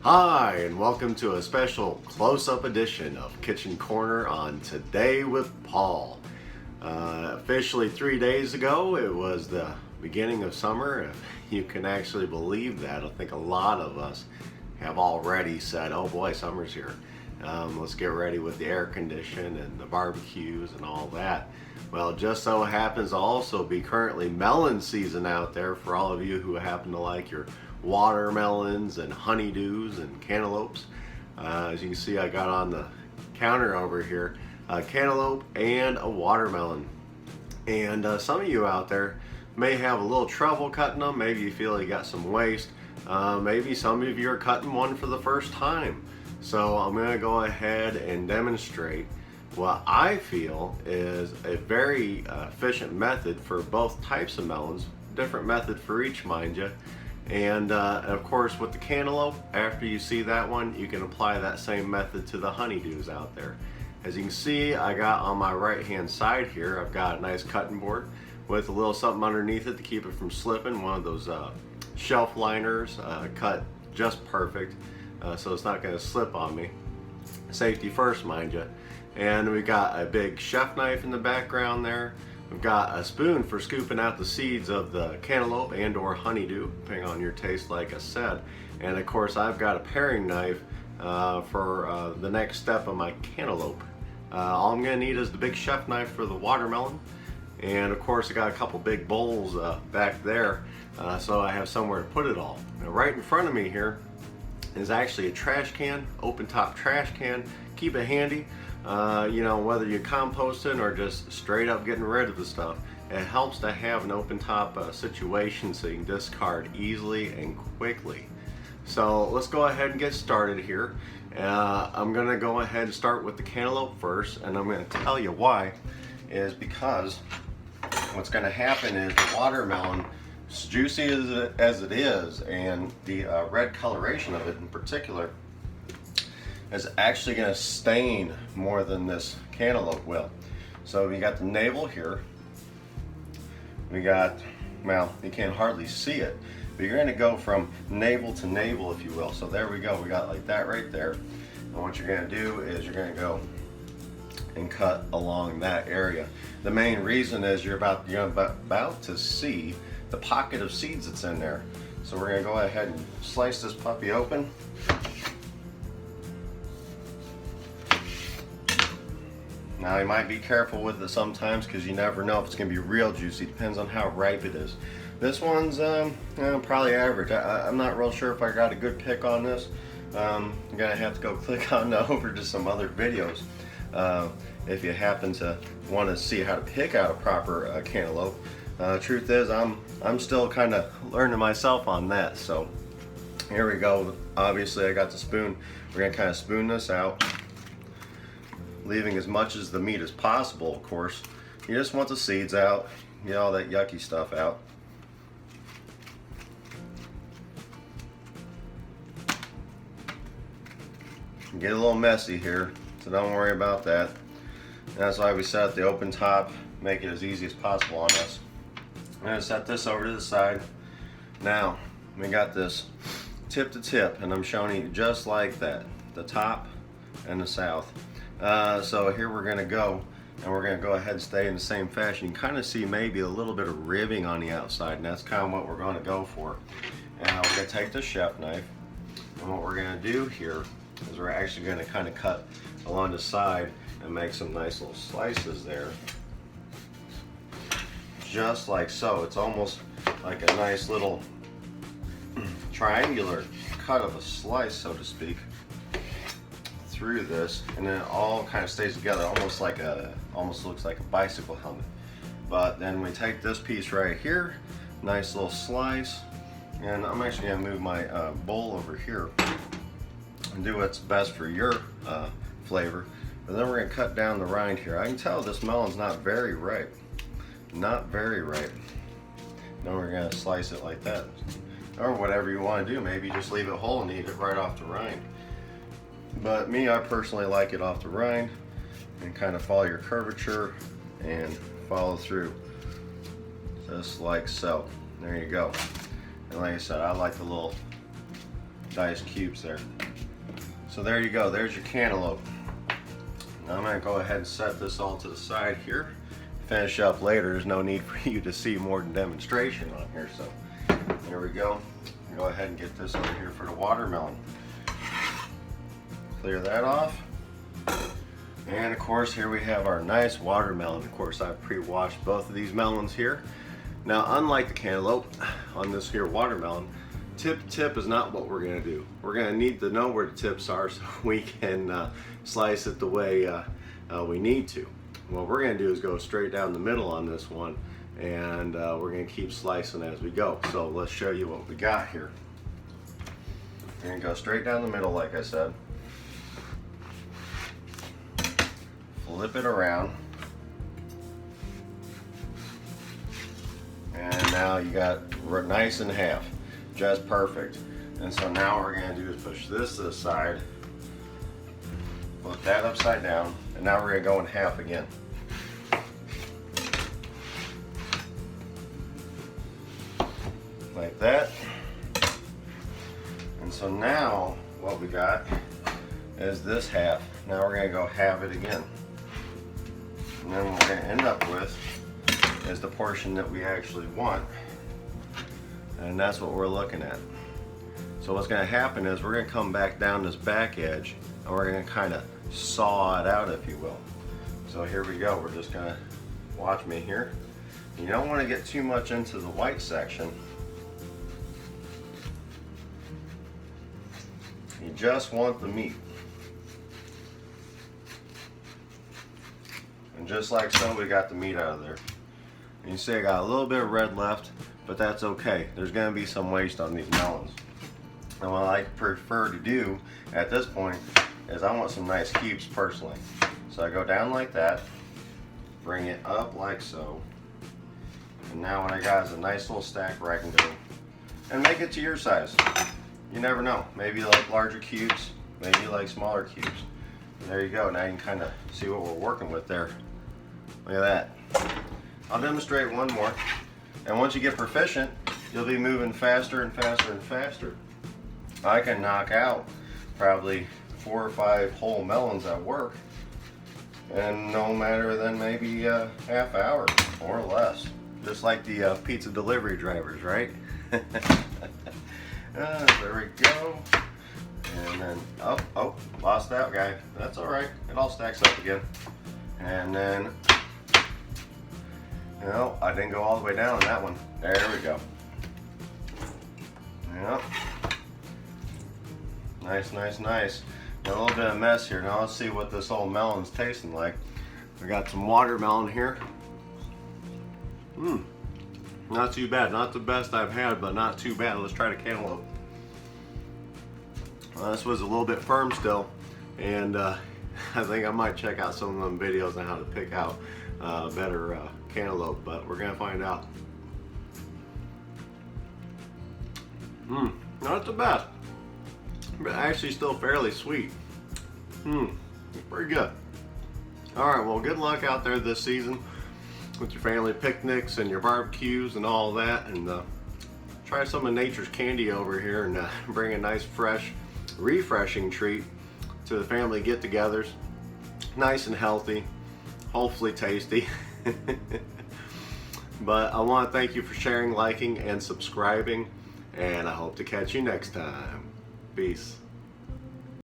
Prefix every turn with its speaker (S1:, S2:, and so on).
S1: Hi, and welcome to a special close-up edition of Kitchen Corner on Today with Paul. Officially 3 days ago, it was the beginning of summer, if you can actually believe that. I think a lot of us have already said, oh boy, summer's here. Let's get ready with the air condition and the barbecues and all that. Well, it just so happens to also be currently melon season out there for all of you who happen to like your watermelons and honeydews and cantaloupes. As you can see, I got on the counter over here a cantaloupe and a watermelon. And some of you out there may have a little trouble cutting them. Maybe you feel you got some waste. Maybe some of you are cutting one for the first time. So I'm going to go ahead and demonstrate what I feel is a very efficient method for both types of melons. Different method for each, mind you. And of course, with the cantaloupe, after you see that one, you can apply that same method to the honeydews out there. As you can see, I got on my right hand side here, I've got a nice cutting board with a little something underneath it to keep it from slipping. One of those shelf liners, cut just perfect, so it's not going to slip on me. Safety first, mind you. And we got a big chef knife in the background there. We've got a spoon for scooping out the seeds of the cantaloupe and or honeydew, depending on your taste, like I said. And of course, I've got a paring knife for the next step of my cantaloupe. All I'm gonna need is the big chef knife for the watermelon. And of course, I got a couple big bowls back there, so I have somewhere to put it all. Now, right in front of me here is actually a trash can, open top trash can. Keep it handy. You know, whether you're composting or just straight up getting rid of the stuff, it helps to have an open top situation so you can discard easily and quickly. So let's go ahead and get started here. I'm going to go ahead and start with the cantaloupe first, and I'm going to tell you why. Is because what's going to happen is the watermelon, as juicy as it is, and the red coloration of it in particular, is actually going to stain more than this cantaloupe will. So we got the navel here. We got, well, you can't hardly see it, but you're going to go from navel to navel, if you will. So there we go. We got like that right there. And what you're going to do is you're going to go and cut along that area. The main reason is you're about to see the pocket of seeds that's in there. So we're going to go ahead and slice this puppy open. Now you might be careful with it sometimes because you never know if it's going to be real juicy. Depends on how ripe it is. This one's probably average. I'm not real sure if I got a good pick on this. I'm going to have to go click on over to some other videos if you happen to want to see how to pick out a proper cantaloupe. Truth is, I'm still kind of learning myself on that. So here we go. Obviously I got the spoon. We're going to kind of spoon this out, leaving as much as the meat as possible, of course. You just want the seeds out, get all that yucky stuff out. Get a little messy here, so don't worry about that. That's why we set the open top, make it as easy as possible on us. I'm gonna set this over to the side. Now, we got this tip to tip, and I'm showing you just like that, the top and the south. So here we're going to go, and we're going to go ahead and stay in the same fashion. You can kind of see maybe a little bit of ribbing on the outside, and that's kind of what we're going to go for. Now we're going to take the chef knife, and what we're going to do here is we're actually going to kind of cut along the side and make some nice little slices there. Just like so. It's almost like a nice little triangular cut of a slice, so to speak, through this, and then it all kind of stays together, almost looks like a bicycle helmet. But then we take this piece right here, nice little slice, and I'm actually going to move my bowl over here and do what's best for your flavor. And then we're going to cut down the rind here. I can tell this melon's not very ripe. Not very ripe. Then we're going to slice it like that, or whatever you want to do. Maybe just leave it whole and eat it right off the rind. But me, I personally like it off the rind, and kind of follow your curvature and follow through just like so. There you go. And like I said, I like the little diced cubes there. So there you go, there's your cantaloupe. Now I'm gonna go ahead and set this all to the side here. Finish up later, there's no need for you to see more than demonstration on here. So there we go. Go ahead and get this over here for the watermelon. Clear that off. And of course, here we have our nice watermelon. Of course, I've pre-washed both of these melons here. Now, unlike the cantaloupe, on this here watermelon, tip to tip is not what we're gonna do. We're gonna need to know where the tips are so we can slice it the way we need to. What we're gonna do is go straight down the middle on this one, and we're gonna keep slicing as we go. So let's show you what we got here. We're gonna go straight down the middle, like I said. Flip it around. And now you got nice in half, just perfect. And so now what we're gonna do is push this to the side, flip that upside down, and now we're gonna go in half again. Like that. And so now what we got is this half. Now we're gonna go halve it again. And then what we're gonna end up with is the portion that we actually want. And that's what we're looking at. So what's gonna happen is we're gonna come back down this back edge and we're gonna kind of saw it out, if you will. So here we go, we're just gonna watch me here. You don't wanna get too much into the white section. You just want the meat. And just like so, we got the meat out of there. And you see I got a little bit of red left, but that's okay. There's gonna be some waste on these melons. And what I prefer to do at this point is I want some nice cubes personally. So I go down like that, bring it up like so, and now what I got is a nice little stack where I can go and make it to your size. You never know. Maybe you like larger cubes, maybe you like smaller cubes. And there you go. Now you can kind of see what we're working with there. Look at that. I'll demonstrate one more. And once you get proficient, you'll be moving faster and faster and faster. I can knock out probably 4 or 5 whole melons at work in no matter than maybe a half hour or less. Just like the pizza delivery drivers, right? There we go. And then, oh, lost that guy. That's all right. It all stacks up again. And then, no, I didn't go all the way down on that one. There we go. Yep. Nice, nice, nice. Got a little bit of mess here. Now let's see what this old melon's tasting like. We got some watermelon here. Not too bad. Not the best I've had, but not too bad. Let's try the cantaloupe. This was a little bit firm still, and I think I might check out some of them videos on how to pick out better cantaloupe, but we're gonna find out. Not the best, but actually still fairly sweet. Pretty good. All right, well, good luck out there this season with your family picnics and your barbecues and all that, and try some of nature's candy over here and bring a nice, fresh, refreshing treat to the family get-togethers. Nice and healthy, hopefully tasty. But I want to thank you for sharing, liking, and subscribing, and I hope to catch you next time. Peace.